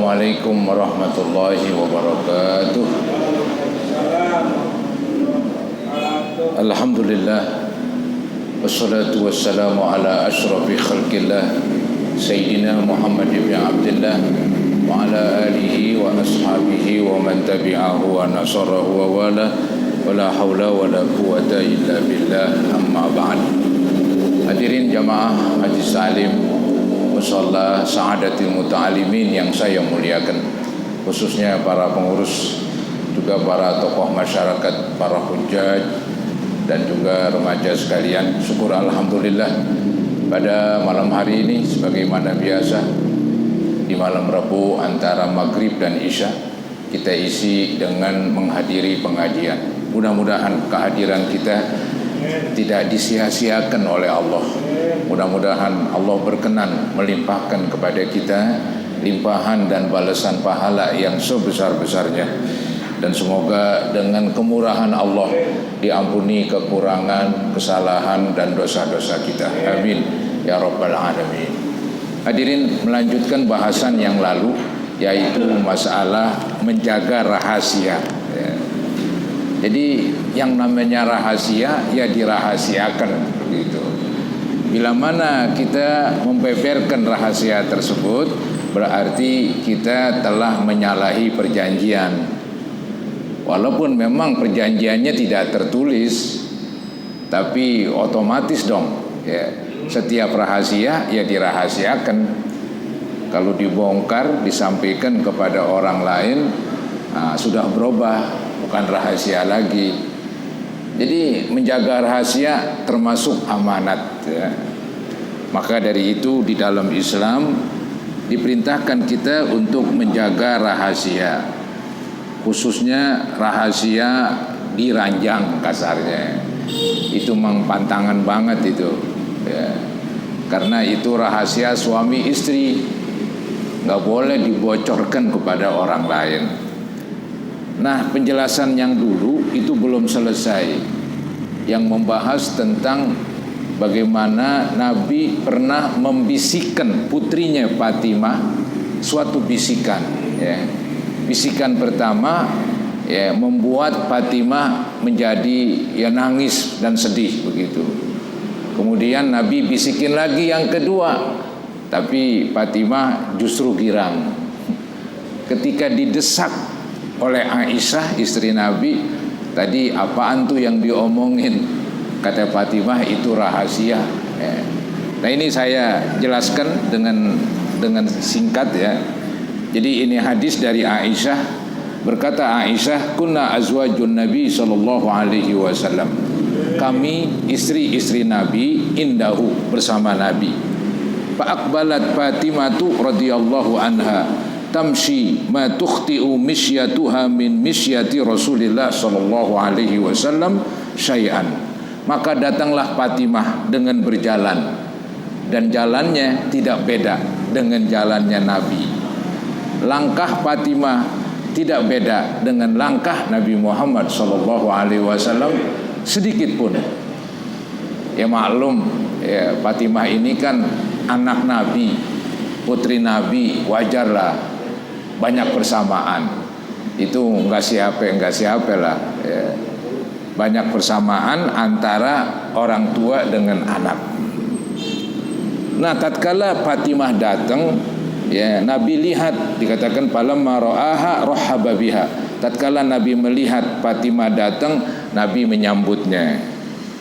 Assalamualaikum warahmatullahi wabarakatuh. Alhamdulillah, wassalatu wassalamu ala ashrafi khalqillah Sayyidina Muhammad ibn Abdullah wa ala alihi wa ashabihi wa man tabi'ahu wa nasarahu wa wala wa la hawla wa la quwata illa billah, amma ba'd. Hadirin jamaah Haji Salim Musalla Sa'adatil Muta'alimin yang saya muliakan, khususnya para pengurus, juga para tokoh masyarakat, para hujjaj, dan juga remaja sekalian. Syukur alhamdulillah pada malam hari ini sebagaimana biasa di malam Rabu antara maghrib dan isya kita isi dengan menghadiri pengajian. Mudah-mudahan kehadiran kita tidak disia-siakan oleh Allah. Mudah-mudahan Allah berkenan melimpahkan kepada kita limpahan dan balasan pahala yang sebesar-besarnya. Dan semoga dengan kemurahan Allah diampuni kekurangan, kesalahan, dan dosa-dosa kita. Amin ya rabbal alamin. Hadirin, melanjutkan bahasan yang lalu, yaitu masalah menjaga rahasia. Jadi yang namanya rahasia ya dirahasiakan begitu. Bila mana kita membeberkan rahasia tersebut, berarti kita telah menyalahi perjanjian. Walaupun memang perjanjiannya tidak tertulis, tapi otomatis dong ya, setiap rahasia ya dirahasiakan. Kalau dibongkar, disampaikan kepada orang lain, sudah berubah, bukan rahasia lagi. Jadi menjaga rahasia termasuk amanat ya. Maka dari itu di dalam Islam diperintahkan kita untuk menjaga rahasia, khususnya rahasia di ranjang kasarnya. Itu memang pantangan banget itu ya. Karena itu rahasia suami istri, nggak boleh dibocorkan kepada orang lain. Nah, penjelasan yang dulu itu belum selesai, yang membahas tentang bagaimana Nabi pernah membisikkan putrinya Fatimah suatu bisikan ya. Bisikan pertama ya, membuat Fatimah menjadi ya nangis dan sedih begitu. Kemudian Nabi bisikin lagi yang kedua, tapi Fatimah justru girang. Ketika didesak oleh Aisyah istri Nabi, tadi apaan tuh yang diomongin? Kata Fatimah, itu rahasia ya. Nah, ini saya jelaskan dengan singkat ya. Jadi ini hadis dari Aisyah. Berkata Aisyah, kunna azwajun Nabi sallallahu alaihi wasallam. Kami istri-istri Nabi indahu, bersama Nabi. Fa aqbalat Fatimatu radhiyallahu anha tamshi ma tukhti'u misyatuha min misyati Rasulillah sallallahu alaihi wasallam syai'an. Maka datanglah Fatimah dengan berjalan, dan jalannya tidak beda dengan jalannya Nabi. Langkah Fatimah tidak beda dengan langkah Nabi Muhammad sallallahu alaihi wasallam sedikit pun. Ya maklum ya, Fatimah ini kan anak Nabi, putri Nabi, wajarlah banyak persamaan. Itu enggak siapa lah ya. Banyak persamaan antara orang tua dengan anak. Nah, tatkala Fatimah datang ya, Nabi lihat, dikatakan falamma ra'aha rahaba biha. Tatkala Nabi melihat Fatimah datang, Nabi menyambutnya.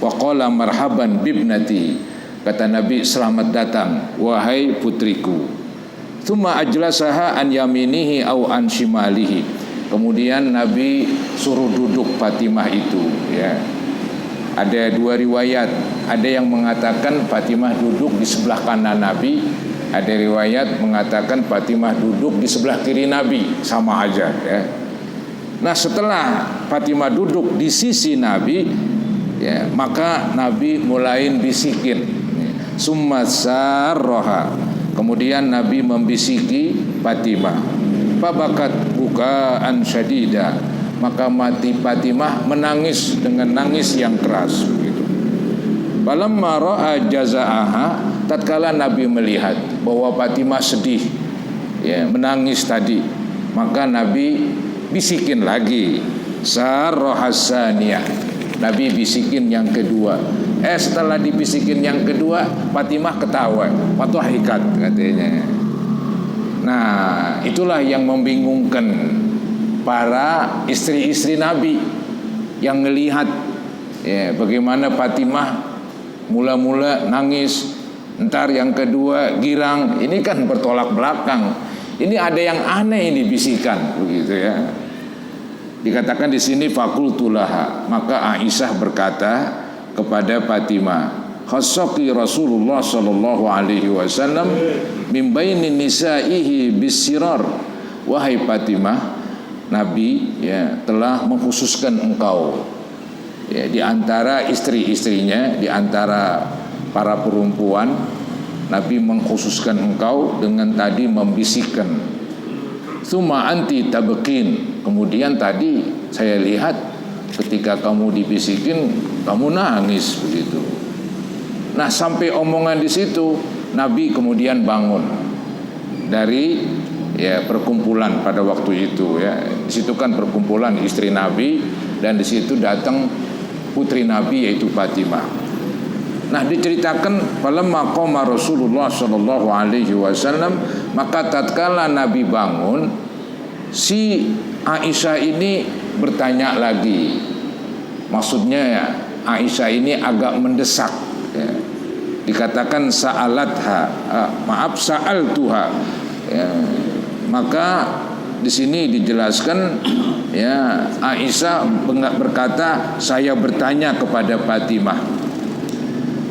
Wa qala marhaban bibnati. Kata Nabi, selamat datang wahai putriku. Tsumma ajlasaha an yaminihi au an shimalihi. Kemudian Nabi suruh duduk Fatimah itu ya. Ada dua riwayat, ada yang mengatakan Fatimah duduk di sebelah kanan Nabi, ada riwayat mengatakan Fatimah duduk di sebelah kiri Nabi, sama aja ya. Nah, setelah Fatimah duduk di sisi Nabi ya, maka Nabi mulai bisikin summa sarroha. Kemudian Nabi membisiki Fatimah. Fabakat bukaan syadida. Maka mati Fatimah menangis dengan nangis yang keras begitu. Falamma ra'a jazaaha, tatkala Nabi melihat bahwa Fatimah sedih menangis tadi, maka Nabi bisikin lagi, sarrohasaniyah, Nabi bisikin yang kedua. Setelah dibisikin yang kedua, Fatimah ketawa, fatwahikat katanya. Nah, itulah yang membingungkan para istri-istri Nabi yang melihat bagaimana Fatimah mula-mula nangis, entar yang kedua girang. Ini kan bertolak belakang. Ini ada yang aneh ini bisikan, begitu ya. Dikatakan di sini fakultulaha, maka Aisyah berkata kepada Fatimah, khassaki Rasulullah sallallahu alaihi wasallam min baini nisaihi bisirar. Wahai Fatimah, Nabi telah mengkhususkan engkau di antara istri-istrinya, di antara para perempuan. Nabi mengkhususkan engkau dengan tadi membisikkan. Tsumma anti tabqin, kemudian tadi saya lihat ketika kamu dibisikin kamu nangis begitu. Nah, sampai omongan di situ Nabi kemudian bangun dari perkumpulan pada waktu itu ya. Di situ kan perkumpulan istri Nabi, dan di situ datang putri Nabi yaitu Fatimah. Nah, diceritakan falamma qama Rasulullah sallallahu alaihi wasallam, maka tatkala Nabi bangun, si Aisyah ini bertanya lagi. Maksudnya Aisyah ini agak mendesak ya. Dikatakan sa'alatha, sa'altuha ya. Maka di sini dijelaskan ya, Aisyah berkata, saya bertanya kepada Fatimah,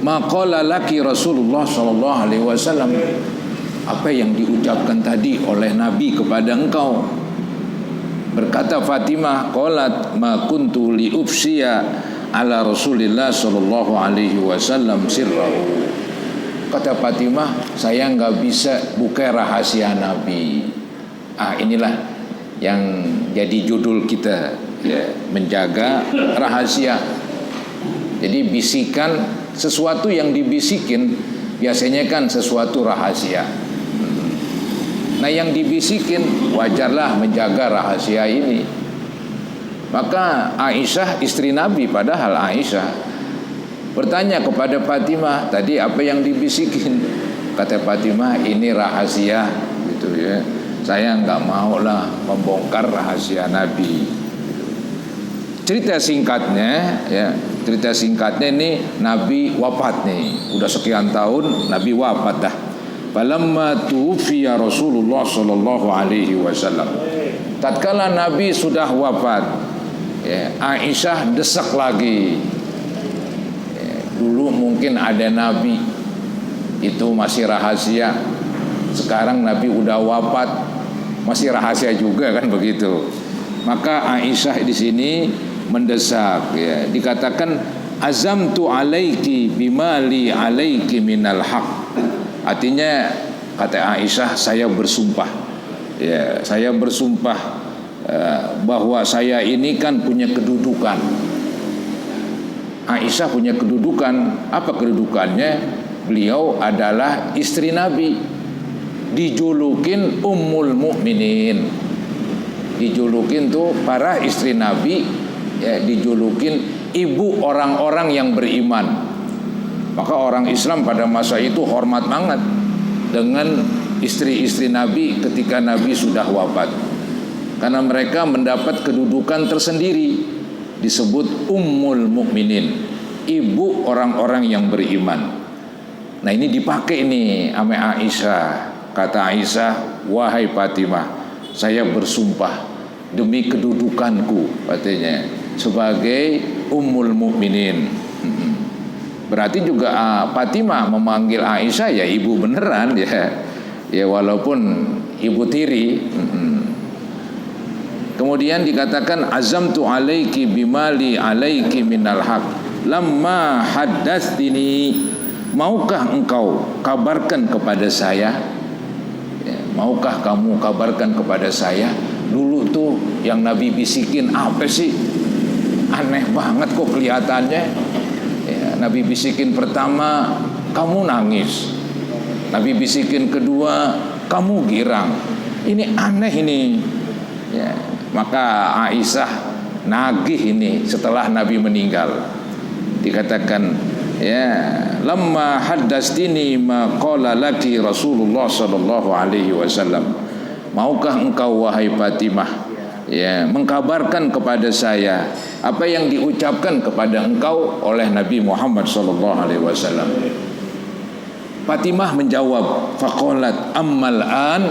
maqala laki Rasulullah sallallahu alaihi wasallam, apa yang diucapkan tadi oleh Nabi kepada engkau? Berkata Fatimah, qalat ma kuntu li ufsiya ala Rasulillah sallallahu alaihi wasallam sirrahu. Kata Fatimah, saya enggak bisa buka rahasia Nabi. Inilah yang jadi judul kita ya, menjaga rahasia. Jadi bisikan, sesuatu yang dibisikin biasanya kan sesuatu rahasia. Nah, yang dibisikin wajarlah menjaga rahasia ini. Maka Aisyah istri Nabi, padahal Aisyah bertanya kepada Fatimah, tadi apa yang dibisikin? Kata Fatimah, ini rahasia gitu ya. Saya enggak maulah membongkar rahasia Nabi. Cerita singkatnya ya, cerita singkatnya ini Nabi wafat nih, udah sekian tahun Nabi wafat dah. Falamma tuwfiya Rasulullah sallallahu alaihi wasallam, tatkala Nabi sudah wafat ya, Aisyah desak lagi ya, dulu mungkin ada Nabi itu masih rahasia, sekarang Nabi udah wafat masih rahasia juga kan begitu. Maka Aisyah di sini mendesak ya, dikatakan azamtu alaiki bimali alaiki minal haq. Artinya kata Aisyah, saya bersumpah ya, saya bersumpah bahwa saya ini kan punya kedudukan. Aisyah punya kedudukan. Apa kedudukannya? Beliau adalah istri Nabi, dijulukin Ummul Mukminin. Dijulukin tuh para istri Nabi ya, dijulukin ibu orang-orang yang beriman. Maka orang Islam pada masa itu hormat banget dengan istri-istri Nabi ketika Nabi sudah wafat, karena mereka mendapat kedudukan tersendiri, disebut Ummul Mukminin, ibu orang-orang yang beriman. Nah, ini dipakai nih sama Aisyah. Kata Aisyah, wahai Fatimah, saya bersumpah demi kedudukanku katanya sebagai Ummul Mukminin. Berarti juga Fatimah memanggil Aisyah ya ibu beneran ya. Ya walaupun ibu tiri. Kemudian dikatakan azamtu alaiki bimali alaiki minal haq lamma haddatsini, maukah engkau kabarkan kepada saya ya, maukah kamu kabarkan kepada saya dulu tuh yang Nabi bisikin apa sih, aneh banget kok kelihatannya ya. Nabi bisikin pertama kamu nangis, Nabi bisikin kedua kamu girang, Ini aneh ini. Ya, maka Aisyah nagih ini setelah Nabi meninggal. Dikatakan, ya, lamma haddastini ma qala laki Rasulullah sallallahu alaihi wasallam. Maukah engkau wahai Fatimah, ya, mengkabarkan kepada saya apa yang diucapkan kepada engkau oleh Nabi Muhammad sallallahu alaihi wasallam? Fatimah menjawab, faqalat ammal an,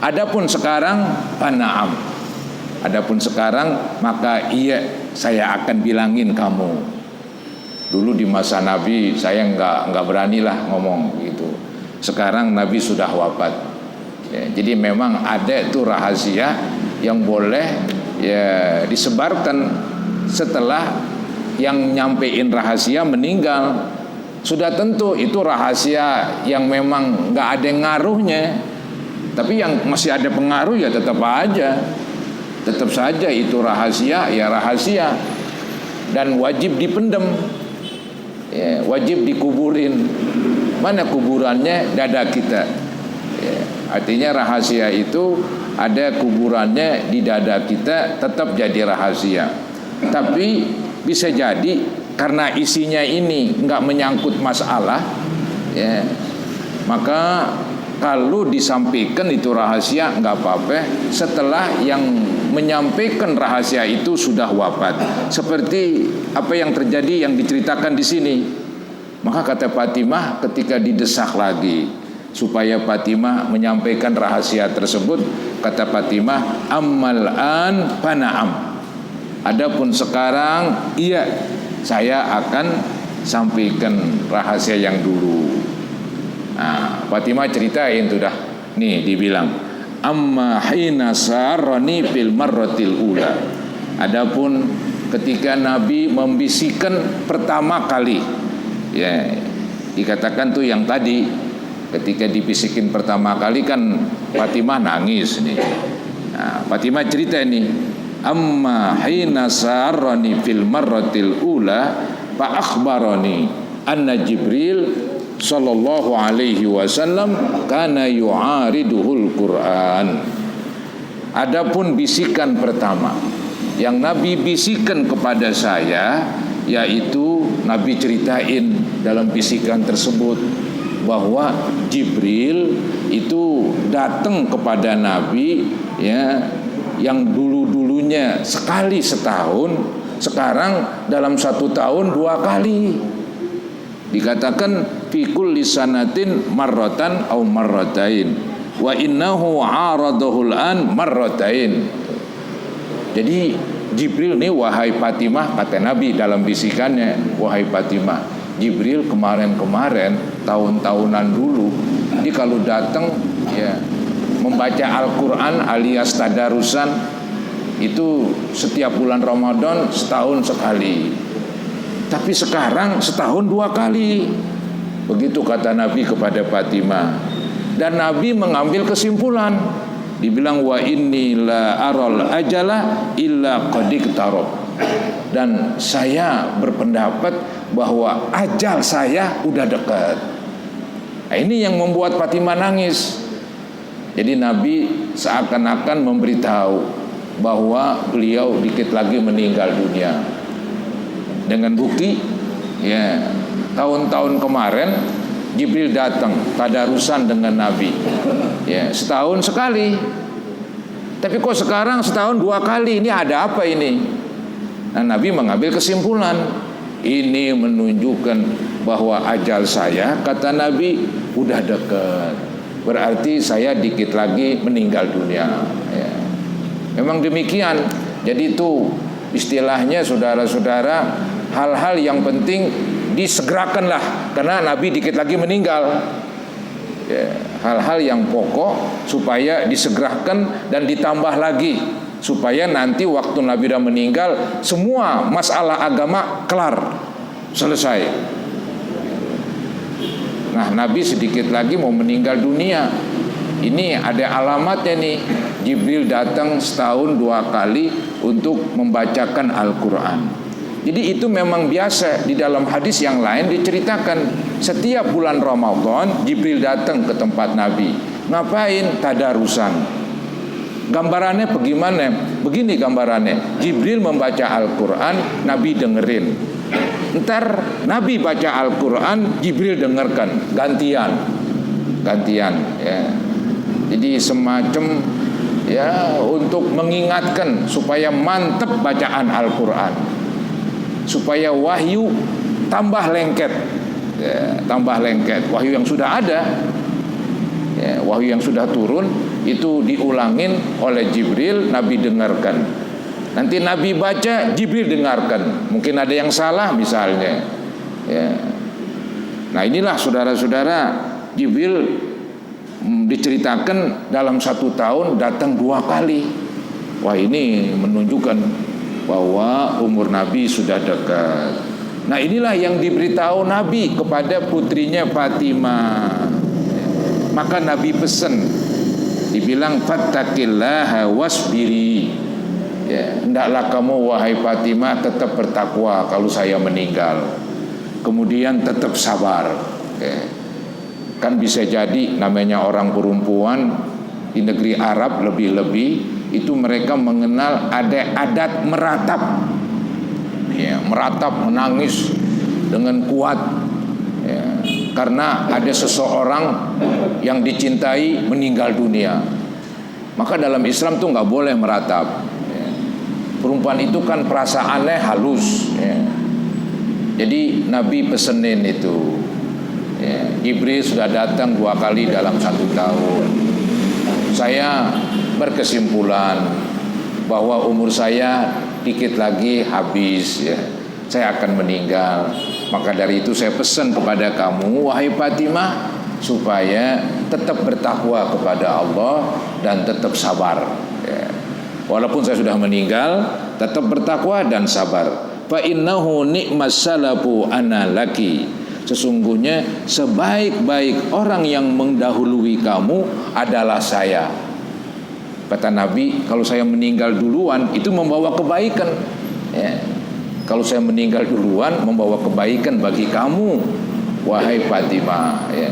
adapun sekarang pana'am. Adapun sekarang maka iya, saya akan bilangin kamu. Dulu di masa Nabi saya enggak beranilah ngomong gitu. Sekarang Nabi sudah wafat. Ya, jadi memang ada itu rahasia yang boleh ya disebarkan setelah yang nyampein rahasia meninggal. Sudah tentu itu rahasia yang memang nggak ada ngaruhnya. Tapi yang masih ada pengaruh ya tetap aja. Tetap saja itu rahasia ya rahasia. Dan wajib dipendem, ya, wajib dikuburin. Mana kuburannya? Dada kita, ya, artinya rahasia itu ada kuburannya di dada kita, tetap jadi rahasia. Tapi bisa jadi karena isinya ini nggak menyangkut masalah, ya, maka kalau disampaikan itu rahasia nggak apa-apa setelah yang menyampaikan rahasia itu sudah wafat. Seperti apa yang terjadi yang diceritakan di sini. Maka kata Fatimah ketika didesak lagi supaya Fatimah menyampaikan rahasia tersebut, kata Fatimah, ammal an pana'am. Adapun sekarang iya, saya akan sampaikan rahasia yang dulu. Nah, Fatimah ceritain tuh dah. Nih dibilang, amma hina sarani fil marratil ula. Adapun ketika Nabi membisikkan pertama kali, ya, dikatakan tuh yang tadi ketika dibisikin pertama kali kan Fatimah nangis nih. Nah, Fatimah cerita ini, amma hina sarani fil marratil ula fa akhbarani anna Jibril sallallahu alaihi wasallam kana yu'ariduhul Quran. Adapun bisikan pertama yang Nabi bisikan kepada saya, yaitu Nabi ceritain dalam bisikan tersebut bahwa Jibril itu datang kepada Nabi, ya, yang dulu-dulunya sekali setahun, sekarang dalam 1 tahun 2 kali. Dikatakan fi kulli sanatin marratan au marratain wa innahu aradahul an marratain. Jadi Jibril nih, wahai Fatimah, kata Nabi dalam bisikannya, wahai Fatimah, Jibril kemarin-kemarin tahun-tahunan dulu ini kalau datang ya membaca Al-Quran alias tadarusan itu setiap bulan Ramadan setahun sekali. Tapi sekarang setahun 2 kali. Begitu kata Nabi kepada Fatimah. Dan Nabi mengambil kesimpulan. Dibilang wa inni la aral ajala illa qad iqtarab. Dan saya berpendapat bahwa ajal saya udah dekat. Nah, ini yang membuat Fatimah nangis. Jadi Nabi seakan-akan memberitahu bahwa beliau dikit lagi meninggal dunia. Dengan bukti, ya, tahun-tahun kemarin Jibril datang tadarusan dengan Nabi, ya, setahun sekali. Tapi kok sekarang setahun 2 kali? Ini ada apa ini? Nah, Nabi mengambil kesimpulan, ini menunjukkan bahwa ajal saya, kata Nabi, udah dekat. Berarti saya dikit lagi meninggal dunia, ya. Memang demikian. Jadi itu istilahnya saudara-saudara, hal-hal yang penting disegerakanlah karena Nabi dikit lagi meninggal, ya, hal-hal yang pokok supaya disegerakan dan ditambah lagi supaya nanti waktu Nabi sudah meninggal semua masalah agama kelar, selesai. Nah, Nabi sedikit lagi mau meninggal dunia. Ini ada alamatnya nih. Jibril datang setahun 2 kali untuk membacakan Al-Quran. Jadi itu memang biasa. Di dalam hadis yang lain diceritakan setiap bulan Ramadan Jibril datang ke tempat Nabi. Ngapain? Tadarusan. Gambarannya bagaimana? Begini gambarannya. Jibril membaca Al-Quran, Nabi dengerin. Ntar Nabi baca Al-Quran, Jibril dengarkan, gantian ya. Jadi semacam ya untuk mengingatkan supaya mantep bacaan Al-Quran, supaya wahyu tambah lengket ya, tambah lengket. Wahyu yang sudah ada ya, wahyu yang sudah turun itu diulangin oleh Jibril, Nabi dengarkan. Nanti Nabi baca, Jibril dengarkan. Mungkin ada yang salah misalnya ya. Nah inilah saudara-saudara, Jibril diceritakan dalam 1 tahun datang 2 kali. Wah ini menunjukkan bahwa umur Nabi sudah dekat. Nah inilah yang diberitahu Nabi kepada putrinya Fatimah. Maka Nabi pesan, dibilang fattaqillaha wasbiri ya, hendaklah kamu wahai Fatimah tetap bertakwa kalau saya meninggal, kemudian tetap sabar ya. Kan bisa jadi namanya orang perempuan di negeri Arab lebih-lebih itu mereka mengenal ada adat meratap ya, meratap menangis dengan kuat ya, karena ada seseorang yang dicintai meninggal dunia. Maka dalam Islam tuh nggak boleh meratap ya. Perempuan itu kan perasaannya halus ya. Jadi Nabi pesenin itu ya, Jibril sudah datang 2 kali dalam 1 tahun. Saya berkesimpulan bahwa umur saya dikit lagi habis ya, saya akan meninggal. Maka dari itu saya pesan kepada kamu wahai Fatimah supaya tetap bertakwa kepada Allah dan tetap sabar ya. Walaupun saya sudah meninggal, tetap bertakwa dan sabar. Fa innahu ni'mas salafu ana laki. Sesungguhnya sebaik-baik orang yang mendahului kamu adalah saya. Kata Nabi, kalau saya meninggal duluan itu membawa kebaikan ya. Kalau saya meninggal duluan membawa kebaikan bagi kamu wahai Fatimah ya.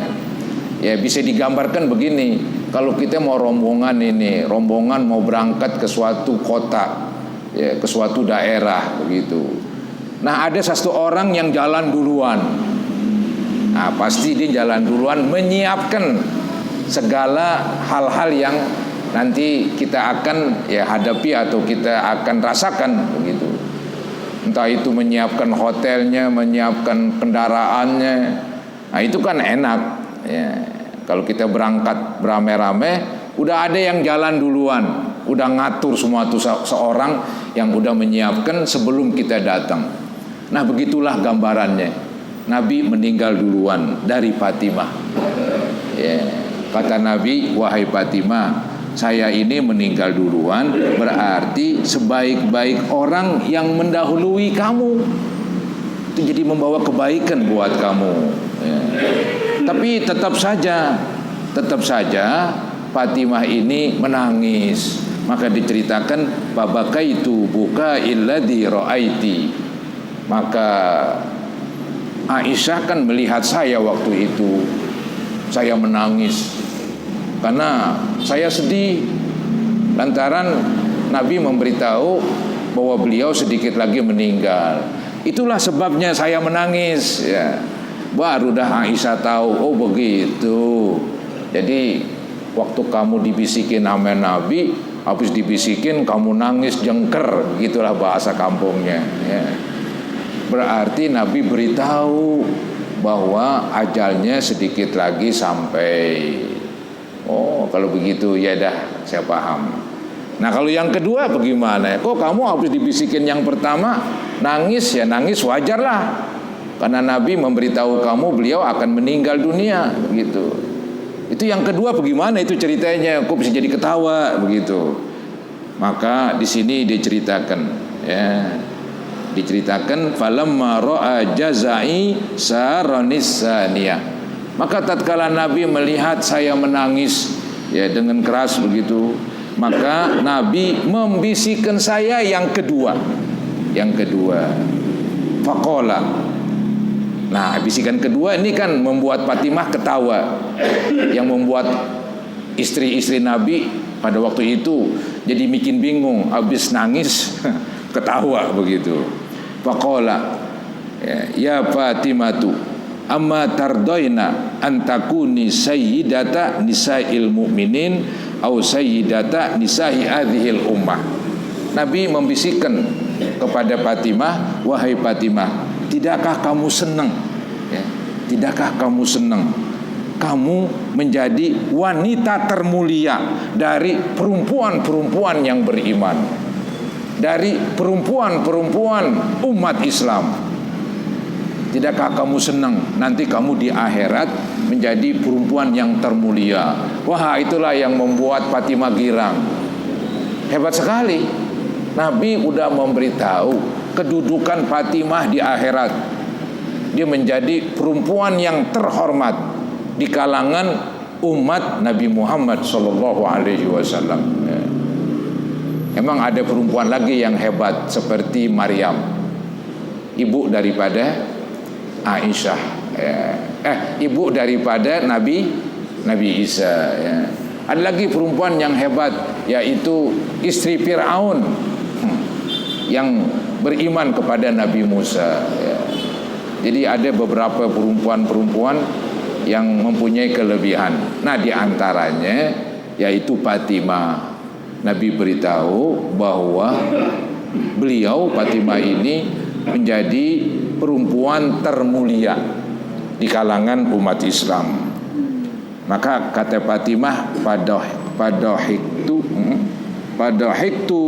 Ya bisa digambarkan begini, kalau kita mau rombongan mau berangkat ke suatu kota ya, ke suatu daerah begitu. Nah ada satu orang yang jalan duluan. Nah pasti dia jalan duluan menyiapkan segala hal-hal yang nanti kita akan ya hadapi atau kita akan rasakan begitu. Entah itu menyiapkan hotelnya, menyiapkan kendaraannya. Nah itu kan enak ya. Kalau kita berangkat beramai-ramai, udah ada yang jalan duluan, udah ngatur semua itu seorang yang udah menyiapkan sebelum kita datang. Nah begitulah gambarannya. Nabi meninggal duluan dari Fatimah ya. Kata Nabi, wahai Fatimah, saya ini meninggal duluan berarti sebaik-baik orang yang mendahului kamu. Itu jadi membawa kebaikan buat kamu ya. Tapi tetap saja Fatimah ini menangis. Maka diceritakan babakaitu buka illadzi ra'aiti. Maka Aisyah kan melihat saya waktu itu, saya menangis karena saya sedih lantaran Nabi memberitahu bahwa beliau sedikit lagi meninggal. Itulah sebabnya saya menangis ya. Baru dah Aisyah tahu, oh begitu. Jadi waktu kamu dibisikin sama Nabi, habis dibisikin kamu nangis jengker, gitulah bahasa kampungnya ya. Berarti Nabi beritahu bahwa ajalnya sedikit lagi sampai. Oh kalau begitu ya dah saya paham. Nah kalau yang kedua bagaimana? Kok kamu habis dibisikin yang pertama nangis, ya nangis wajar lah. Karena Nabi memberitahu kamu beliau akan meninggal dunia begitu. Itu yang kedua bagaimana itu ceritanya? Kok bisa jadi ketawa begitu? Maka di sini diceritakan ya. Diceritakan falamma ra'a jazai saranis saniyah. Maka tatkala Nabi melihat saya menangis ya dengan keras begitu, maka Nabi membisikkan saya yang kedua. Faqala. Nah, bisikan kedua ini kan membuat Fatimah ketawa. Yang membuat istri-istri Nabi pada waktu itu jadi bikin bingung, habis nangis ketawa begitu. Faqala ya Fatimatu amma tardoina antakuni sayyidata nisa'il mu'minin au sayyidata nisa'i hadhil ummah. Nabi membisikkan kepada Fatimah, wahai Fatimah, tidakkah kamu senang ya, tidakkah kamu senang kamu menjadi wanita termulia dari perempuan-perempuan yang beriman, dari perempuan-perempuan umat Islam. Tidakkah kamu senang nanti kamu di akhirat menjadi perempuan yang termulia? Wah, itulah yang membuat Fatimah girang. Hebat sekali. Nabi udah memberitahu kedudukan Fatimah di akhirat. Dia menjadi perempuan yang terhormat di kalangan umat Nabi Muhammad SAW. Emang ada perempuan lagi yang hebat seperti Maryam, ibu daripada Aisyah, ibu daripada Nabi Isa. Ada lagi perempuan yang hebat, yaitu istri Fir'aun yang beriman kepada Nabi Musa. Jadi ada beberapa perempuan-perempuan yang mempunyai kelebihan. Nah, di antaranya yaitu Fatimah. Nabi beritahu bahwa beliau Fatimah ini menjadi perempuan termulia di kalangan umat Islam. Maka kata Fatimah, padahiktu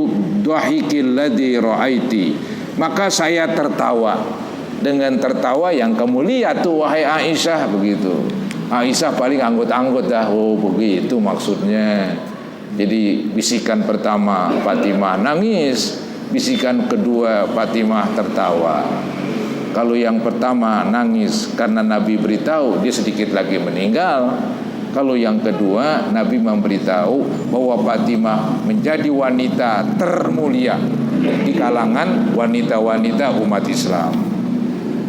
dhahikil ladzi ra'aiti, maka saya tertawa dengan tertawa yang kamu lihat tuh wahai Aisyah, begitu. Aisyah paling anggut-anggut dah. Oh, begitu maksudnya. Jadi bisikan pertama Fatimah nangis, bisikan kedua Fatimah tertawa. Kalau yang pertama nangis karena Nabi beritahu dia sedikit lagi meninggal. Kalau yang kedua Nabi memberitahu bahwa Fatimah menjadi wanita termulia di kalangan wanita-wanita umat Islam.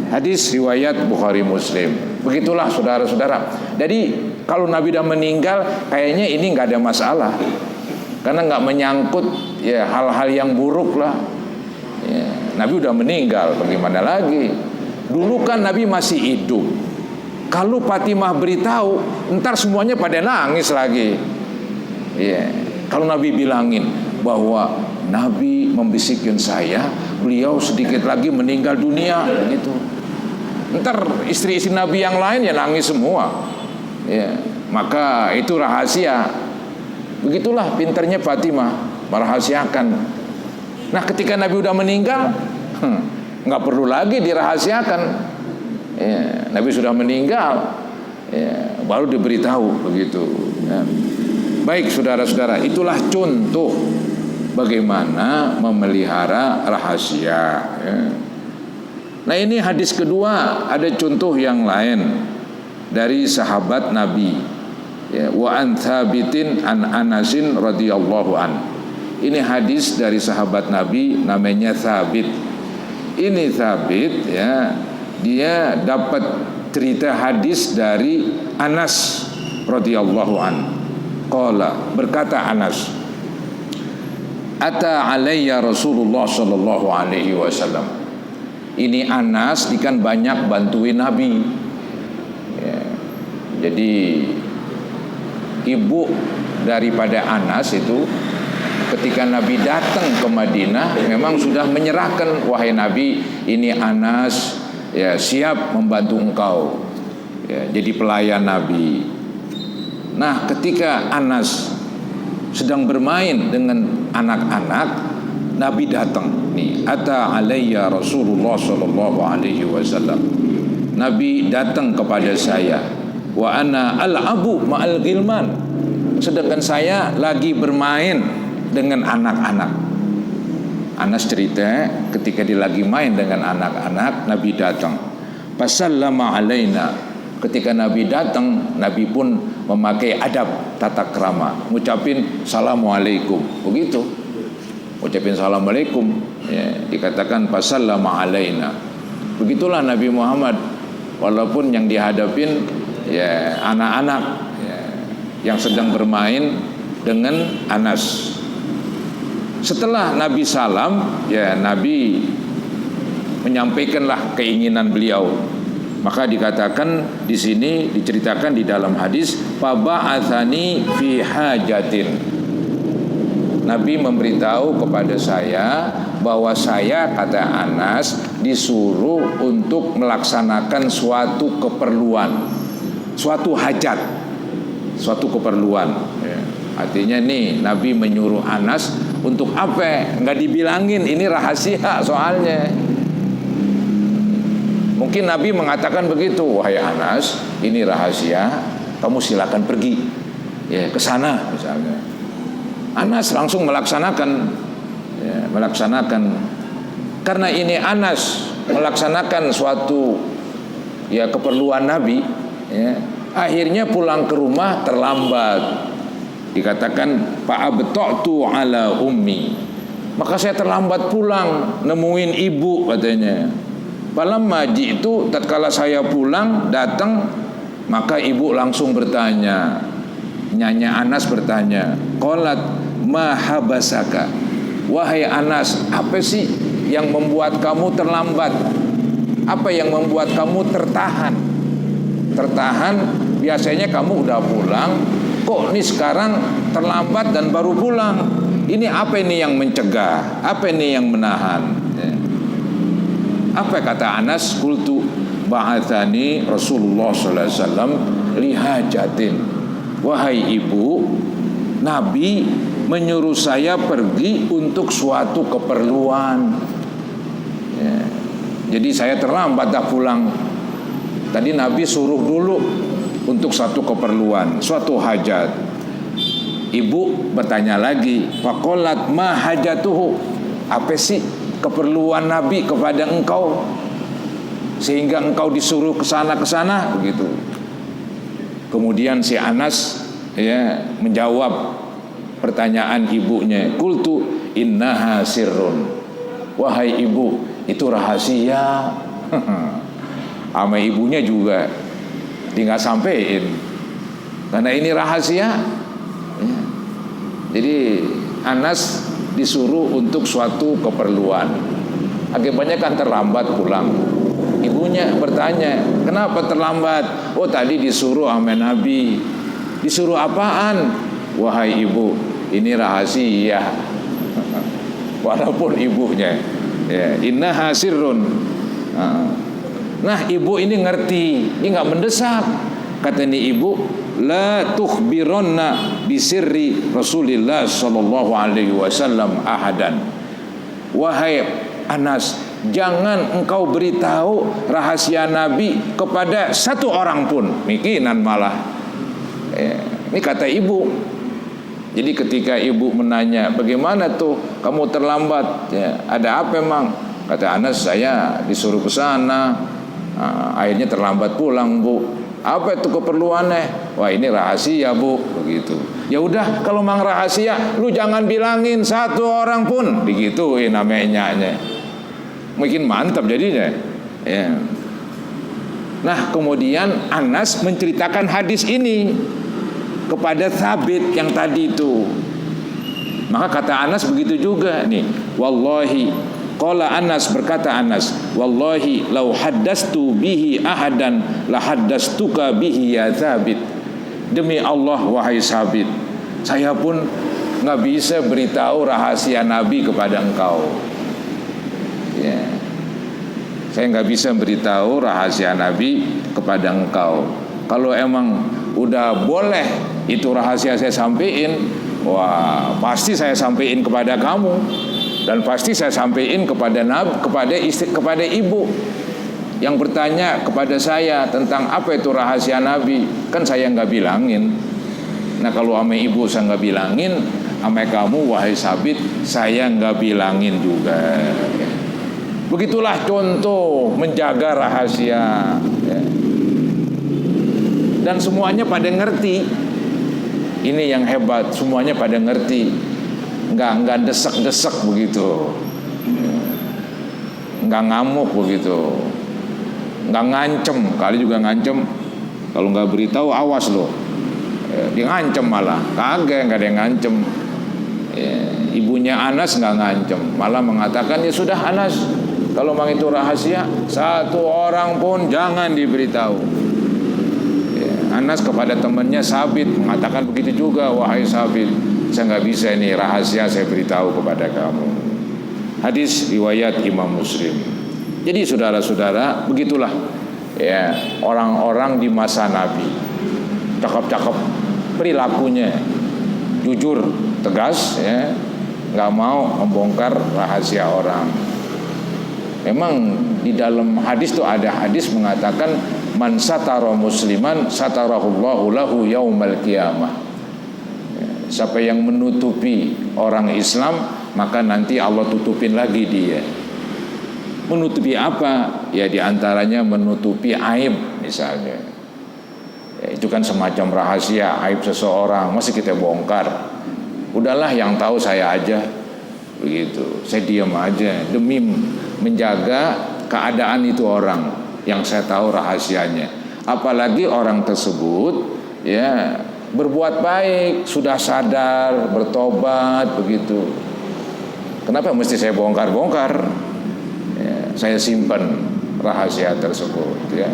Hadis riwayat Bukhari Muslim. Begitulah saudara-saudara. Jadi kalau Nabi dah meninggal, kayaknya ini nggak ada masalah, karena nggak menyangkut ya hal-hal yang buruk lah. Ya, Nabi udah meninggal, bagaimana lagi? Dulu kan Nabi masih hidup. Kalau Fatimah beritahu, ntar semuanya pada nangis lagi. Ya, kalau Nabi bilangin bahwa Nabi membisikin saya, beliau sedikit lagi meninggal dunia, gitu. Ntar istri-istri Nabi yang lain ya nangis semua. Ya, maka itu rahasia. Begitulah pinternya Fatimah merahasiakan. Nah, ketika Nabi udah meninggal, nggak perlu lagi dirahasiakan. Ya, Nabi sudah meninggal, ya, baru diberitahu begitu. Ya. Baik saudara-saudara, itulah contoh bagaimana memelihara rahasia. Ya. Nah, ini hadis kedua, ada contoh yang lain dari sahabat Nabi, ya, wa an Thabitin an Anasin radhiyallahu an. Ini hadis dari sahabat Nabi namanya Thabit. Ini Thabit, ya, dia dapat cerita hadis dari Anas radhiyallahu an. Qala, berkata Anas, ata alayya Rasulullah sallallahu alaihi wasallam. Ini Anas kan banyak bantuin Nabi. Ya. Jadi ibu daripada Anas itu ketika Nabi datang ke Madinah memang sudah menyerahkan, wahai Nabi, ini Anas ya siap membantu engkau, ya, jadi pelayan Nabi. Nah, ketika Anas sedang bermain dengan anak-anak, Nabi datang. Nih, ata alayya Rasulullah sallallahu alaihi wasallam. Nabi datang kepada saya. Wa ana al'abu ma'al gilman. Sedangkan saya lagi bermain dengan anak-anak. Anas cerita ketika dia lagi main dengan anak-anak, Nabi datang. Fasallama alaina. Ketika Nabi datang, Nabi pun memakai adab tata krama, ngucapin assalamualaikum. Begitu. Ucapin assalamualaikum, ya, dikatakan fasallama alaina. Begitulah Nabi Muhammad, walaupun yang dihadapin ya anak-anak ya, yang sedang bermain dengan Anas. Setelah Nabi salam, ya Nabi menyampaikanlah keinginan beliau. Maka dikatakan di sini, diceritakan di dalam hadis, faba'atsani fi hajatin. Nabi memberitahu kepada saya bahwa saya, kata Anas, disuruh untuk melaksanakan suatu keperluan, suatu hajat, suatu keperluan. Ya. Artinya nih Nabi menyuruh Anas untuk apa? Nggak dibilangin, ini rahasia soalnya. Mungkin Nabi mengatakan begitu, wahai Anas, ini rahasia, kamu silakan pergi, ya ke sana misalnya. Anas langsung melaksanakan, ya, melaksanakan. Karena ini Anas melaksanakan suatu ya keperluan Nabi, ya, akhirnya pulang ke rumah terlambat. Dikatakan fa'abta'tu ala ummi, maka saya terlambat pulang nemuin ibu, katanya. Falamma ji'tu, tatkala saya pulang datang, maka ibu langsung bertanya, Nyanya Anas bertanya, qalat ma habasaka, wahai Anas, apa sih yang membuat kamu terlambat? Apa yang membuat kamu tertahan? Tertahan, biasanya kamu udah pulang, kok ini sekarang terlambat dan baru pulang? Ini apa ini yang mencegah? Apa ini yang menahan? Apa kata Anas? Qultu ba'atsani Rasulullah sallallahu alaihi wasallam lihajatin. Wahai ibu, Nabi menyuruh saya pergi untuk suatu keperluan. Ya. Jadi saya terlambat dah pulang. Tadi Nabi suruh dulu untuk satu keperluan, suatu hajat. Ibu bertanya lagi, faqalat ma hajatuhu, apa sih keperluan Nabi kepada engkau sehingga engkau disuruh ke sana begitu. Kemudian si Anas ya menjawab pertanyaan ibunya, qultu innaha sirrun, wahai ibu, itu rahasia. Sama ibunya juga dia nggak sampein karena ini rahasia ya. Jadi Anas disuruh untuk suatu keperluan, akibatnya kan terlambat pulang. Ibunya bertanya, kenapa terlambat? Oh tadi disuruh sama Nabi. Disuruh apaan? Wahai ibu, ini rahasia. Walaupun ibunya ya, innaha sirrun. Nah ibu ini ngerti, ini nggak mendesak. Kata ini ibu, la tukhbironna bisirri Rasulillah sallallahu alaihi wasallam ahadan. Wahai Anas, jangan engkau beritahu rahasia Nabi kepada satu orang pun. Mikinan malah. Ini kata ibu. Jadi ketika ibu menanya, bagaimana tuh kamu terlambat? Ya, ada apa emang? Kata Anas, saya disuruh ke sana. Akhirnya terlambat pulang, Bu. Apa itu keperluannya? Wah, ini rahasia, Bu. Begitu. Ya udah, kalau mang rahasia, lu jangan bilangin satu orang pun. Digituin namanya. Mungkin mantap jadinya. Ya. Nah, kemudian Anas menceritakan hadis ini kepada Thabit yang tadi itu. Maka kata Anas begitu juga nih. Wallahi, qala Anas, berkata Anas, wallahi lau haddastu bihi ahadan la haddastuka bihi ya Thabit. Demi Allah wahai Thabit, saya pun nggak bisa beritahu rahasia Nabi kepada engkau. Ya. Saya nggak bisa beritahu rahasia Nabi kepada engkau. Kalau emang udah boleh itu rahasia saya sampaikan, wah pasti saya sampaikan kepada kamu. Dan pasti saya sampaikan kepada Nabi, kepada istri, kepada ibu yang bertanya kepada saya tentang apa itu rahasia Nabi. Kan saya nggak bilangin. Nah kalau sama ibu saya nggak bilangin, sama kamu wahai Sabit saya nggak bilangin juga. Begitulah contoh menjaga rahasia. Ya. Dan semuanya pada ngerti. Ini yang hebat, semuanya pada ngerti. Enggak desek-desek begitu, enggak ngamuk begitu, enggak ngancem. Kali juga ngancem, kalau enggak beritahu awas loh. Dia ngancem malah. Kagak, nggak ada yang ngancem. Ya, ibunya Anas nggak ngancem, malah mengatakan ya sudah Anas, kalau memang itu rahasia, satu orang pun jangan diberitahu. Ya, Anas kepada temannya Sabit mengatakan begitu juga, wahai Sabit, saya nggak bisa ini rahasia saya beritahu kepada kamu. Hadis riwayat Imam Muslim. Jadi saudara-saudara, begitulah ya orang-orang di masa Nabi, cakep-cakep perilakunya, jujur, tegas, ya, nggak mau membongkar rahasia orang. Memang di dalam hadis itu ada hadis mengatakan man satara musliman satarahullahu lahu yaumal qiyamah. Siapa yang menutupi orang Islam, maka nanti Allah tutupin lagi dia. Menutupi apa? Ya diantaranya menutupi aib misalnya. Ya, itu kan semacam rahasia aib seseorang, masih kita bongkar. Udahlah yang tahu saya aja, begitu. Saya diam aja demi menjaga keadaan itu orang yang saya tahu rahasianya. Apalagi orang tersebut ya berbuat baik, sudah sadar, bertobat, begitu. Kenapa mesti saya bongkar-bongkar? Ya, saya simpan rahasia tersebut. Ya.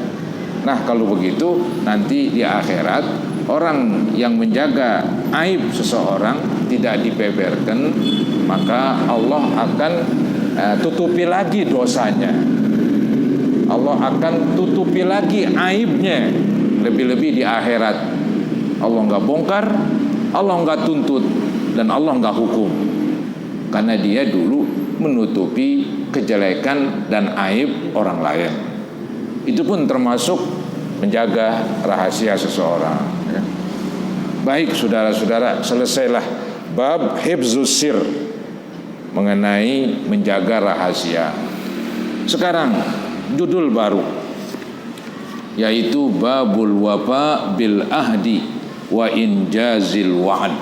Nah kalau begitu nanti di akhirat orang yang menjaga aib seseorang tidak dibeberkan, maka Allah akan tutupi lagi dosanya. Allah akan tutupi lagi aibnya. Lebih-lebih di akhirat Allah nggak bongkar, Allah nggak tuntut, dan Allah nggak hukum, karena dia dulu menutupi kejelekan dan aib orang lain. Itu pun termasuk menjaga rahasia seseorang. Ya. Baik saudara-saudara, selesailah bab hifzus sir, mengenai menjaga rahasia. Sekarang judul baru, yaitu babul wafa bil ahdi wa injazil wa'ad.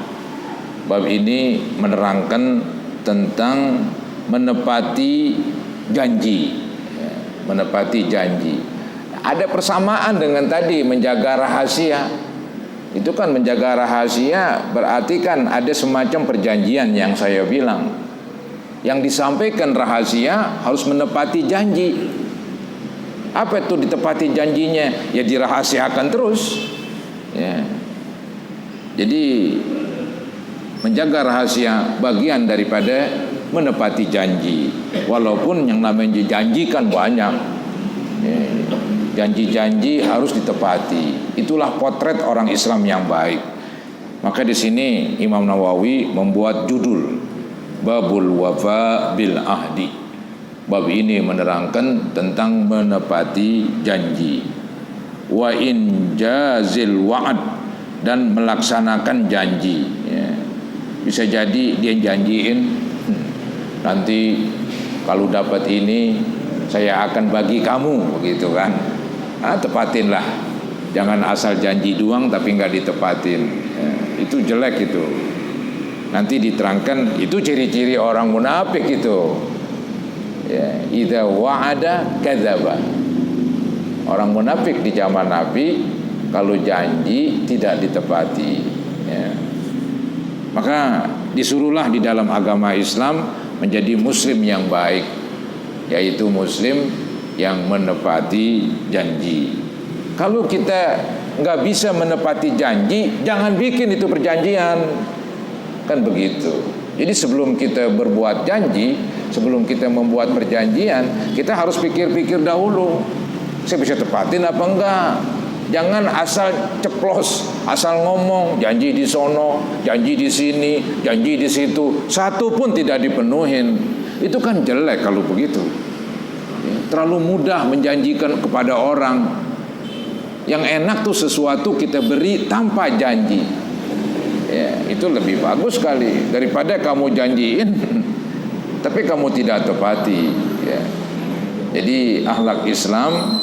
Bab ini menerangkan tentang menepati janji, ya, menepati janji. Ada persamaan dengan tadi menjaga rahasia. Itu kan menjaga rahasia berarti kan ada semacam perjanjian yang saya bilang. Yang disampaikan rahasia harus menepati janji. Apa itu ditepati janjinya? Ya dirahasiakan terus. Ya. Jadi menjaga rahasia bagian daripada menepati janji. Walaupun yang namanya janji kan banyak. Ya. Janji-janji harus ditepati. Itulah potret orang Islam yang baik. Maka di sini Imam Nawawi membuat judul Babul Wafa bil Ahdi. Bab ini menerangkan tentang menepati janji. Wa injazil wa'ad, dan melaksanakan janji. Ya. Bisa jadi dia janjiin nanti kalau dapat ini saya akan bagi kamu, begitu kan? Tepatinlah. Jangan asal janji doang tapi nggak ditepatin. Ya, itu jelek itu. Nanti diterangkan itu ciri-ciri orang munafik itu. Ya, idza wa'ada kadzaba. Orang munafik di zaman Nabi kalau janji tidak ditepati. Ya. Maka disuruhlah di dalam agama Islam menjadi muslim yang baik, yaitu muslim yang menepati janji. Kalau kita nggak bisa menepati janji, jangan bikin itu perjanjian. Kan begitu. Jadi sebelum kita berbuat janji, sebelum kita membuat perjanjian, kita harus pikir-pikir dahulu. Saya bisa tepatin apa enggak? Jangan asal ceplos, asal ngomong janji di sono, janji di sini, janji di situ, satu pun tidak dipenuhin. Itu kan jelek kalau begitu. Terlalu mudah menjanjikan kepada orang. Yang enak tuh sesuatu kita beri tanpa janji. Ya, itu lebih bagus sekali daripada kamu janjiin tapi kamu tidak tepati. Ya. Jadi akhlak Islam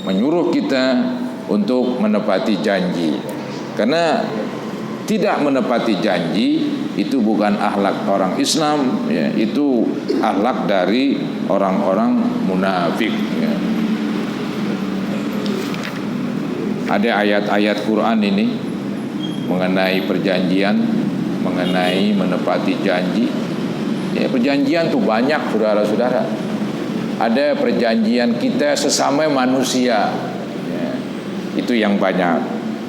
menyuruh kita untuk menepati janji, karena tidak menepati janji itu bukan akhlak orang Islam, ya, itu akhlak dari orang-orang munafik. Ya. Ada ayat-ayat Quran ini mengenai perjanjian, mengenai menepati janji. Ya, perjanjian tuh banyak, saudara-saudara. Ada perjanjian kita sesama manusia, ya, itu yang banyak.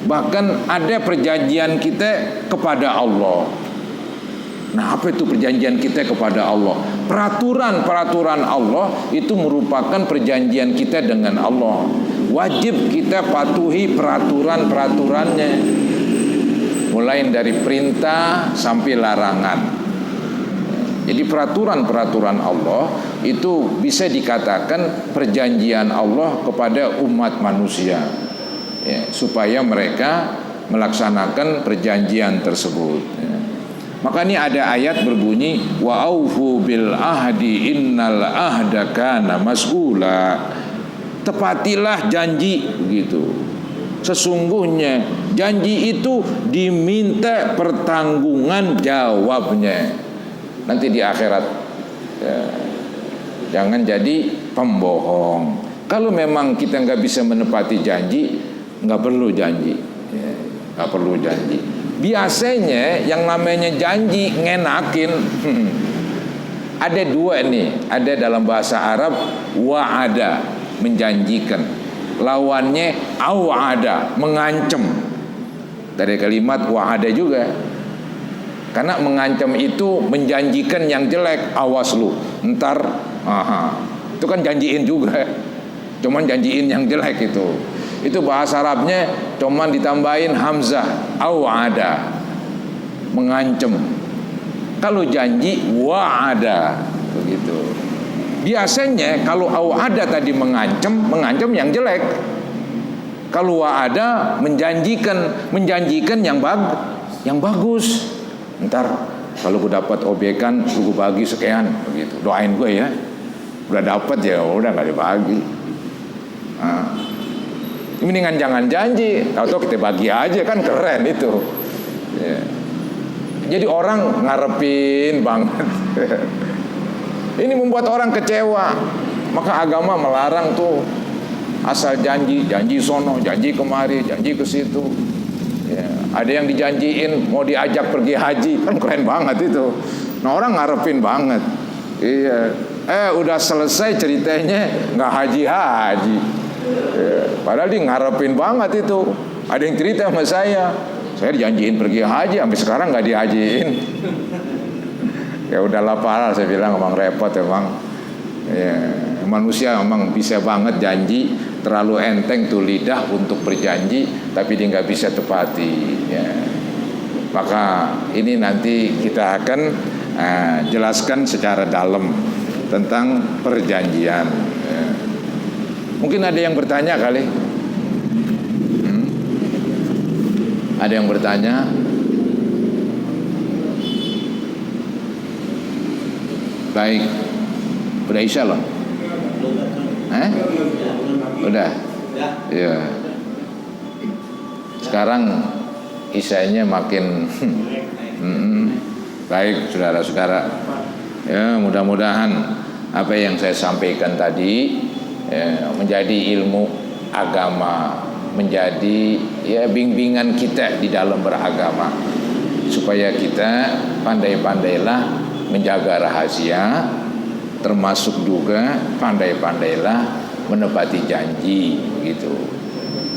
Bahkan ada perjanjian kita kepada Allah. Nah, apa itu perjanjian kita kepada Allah? Peraturan-peraturan Allah itu merupakan perjanjian kita dengan Allah. Wajib kita patuhi peraturan-peraturannya, mulai dari perintah sampai larangan. Jadi peraturan-peraturan Allah itu bisa dikatakan perjanjian Allah kepada umat manusia, ya, supaya mereka melaksanakan perjanjian tersebut, ya. Maka ini ada ayat berbunyi wa aufu bil ahdi innal ahda kana mas'ula. Tepatilah janji, begitu. Sesungguhnya janji itu diminta pertanggungan jawabnya nanti di akhirat, ya. Jangan jadi pembohong. Kalau memang kita nggak bisa menepati janji, nggak perlu janji, ya. Nggak perlu janji. Biasanya yang namanya janji ngenakin ada dua nih. Ada dalam bahasa Arab wa'ada, menjanjikan. Lawannya au'ada, mengancam. Dari kalimat wa'ada juga. Karena mengancam itu menjanjikan yang jelek. Awas lu, ntar itu kan janjiin juga, cuman janjiin yang jelek itu. Itu bahasa Arabnya cuman ditambahin hamzah, au'ada, mengancam. Kalau janji wa'ada, begitu. Biasanya kalau au'ada tadi mengancam yang jelek. Kalau wa'ada menjanjikan yang bagus. Ntar kalau gue dapat obekan, gue bagi sekian, begitu. Doain gue ya. Udah dapat ya, udah nggak dibagi. Mendingan jangan janji, atau kita bagi aja, kan keren itu, ya. Jadi orang ngarepin banget. Ini membuat orang kecewa. Maka agama melarang tuh asal janji sono, janji kemari, janji ke situ, ya. Ada yang dijanjiin mau diajak pergi haji, kan keren banget itu. Nah, orang ngarepin banget. Iya. Udah selesai ceritanya nggak haji. Ya, padahal dia ngarepin banget itu. Ada yang cerita sama saya dijanjiin pergi haji, sampai sekarang nggak dihajiin. Ya udahlah Pak, saya bilang emang repot emang. Ya, manusia emang bisa banget janji, terlalu enteng tuh lidah untuk berjanji, tapi dia nggak bisa tepati. Ya. Maka ini nanti kita akan jelaskan secara dalam tentang perjanjian. Ya. Mungkin ada yang bertanya kali. Ada yang bertanya? Baik. Udah Isya loh? Udah? Ya. Sekarang Isyanya makin baik, saudara-saudara. Ya, mudah-mudahan apa yang saya sampaikan tadi menjadi ilmu agama, menjadi bimbingan kita di dalam beragama, supaya kita pandai-pandailah menjaga rahasia, termasuk juga pandai-pandailah menepati janji, gitu.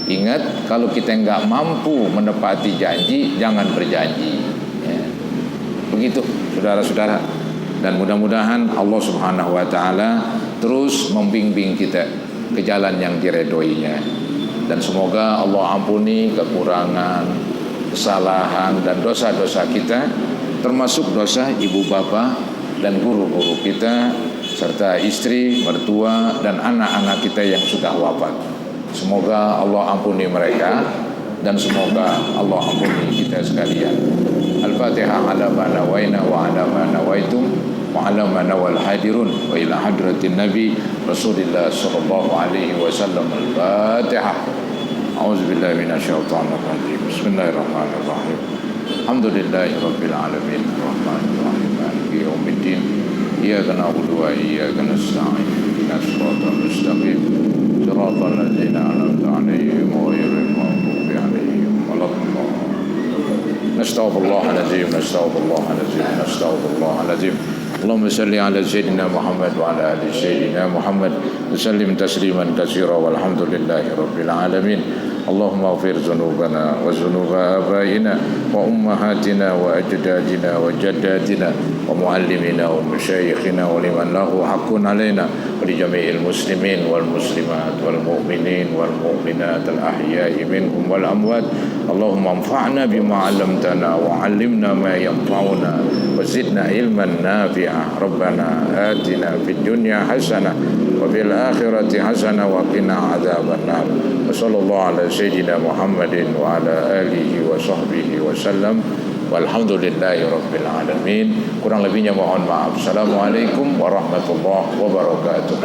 Ingat, kalau kita nggak mampu menepati janji, jangan berjanji, ya. Begitu, saudara-saudara. Dan mudah-mudahan Allah Subhanahu wa Ta'ala terus membimbing kita ke jalan yang diredhoinya. Dan semoga Allah ampuni kekurangan, kesalahan dan dosa-dosa kita, termasuk dosa ibu bapa dan guru-guru kita, serta istri, mertua dan anak-anak kita yang sudah wafat. Semoga Allah ampuni mereka, dan semoga Allah ampuni kita sekalian. Al-Fatihah ala ma nawaina wa ala ma nawaitum wa ala ma nawal hadirun wa ila hadratin Nabi Rasulillah sallallahu alaihi wasallam. Al-Fatihah. A'udzubillahi minasyaitonir rajim. Bismillahirrahmanirrahim. Alhamdulillahi rabbil alamin. Arrahmanir rahim. Maliki yaumiddin. Iyyaka na'budu wa iyyaka nasta'in. Ihdinas siratal mustaqim. Siratal ladzina an'amta 'alaihim ghairil maghdubi 'alaihim waladdallin. Nastaghfirullahaladzim, nastaghfirullahaladzim, nastaghfirullahaladzim. Allahumma salli ala Sayyidina Muhammad wa ala ali Sayyidina Muhammad Sallim tasliman katsira walhamdulillahi rabbil alamin. Allahumma ighfir dzunubana wa dzunuba abaina wa ummahatina wa ajdadina wa jaddatina wa muallimina wa masyayikhina wa liman lahu haqqun alaina wa li jami'il muslimin wal muslimat wal mu'minin wal mu'minat al ahya'i minhum wal amwat. Allahumma anfa'na bima 'allamtana wa 'allimna ma yanfa'una wa zidna ilman nafi'a. Rabbana atina fid dunya hasanah wa fil akhirati hasanah wa qina adzabannar. Wa sallallahu ala sayyidina Muhammadin wa ala alihi wa sahbihi wa sallam. Walhamdulillahi rabbil alamin. Kurang lebihnya mohon maaf. Assalamualaikum warahmatullahi wabarakatuh.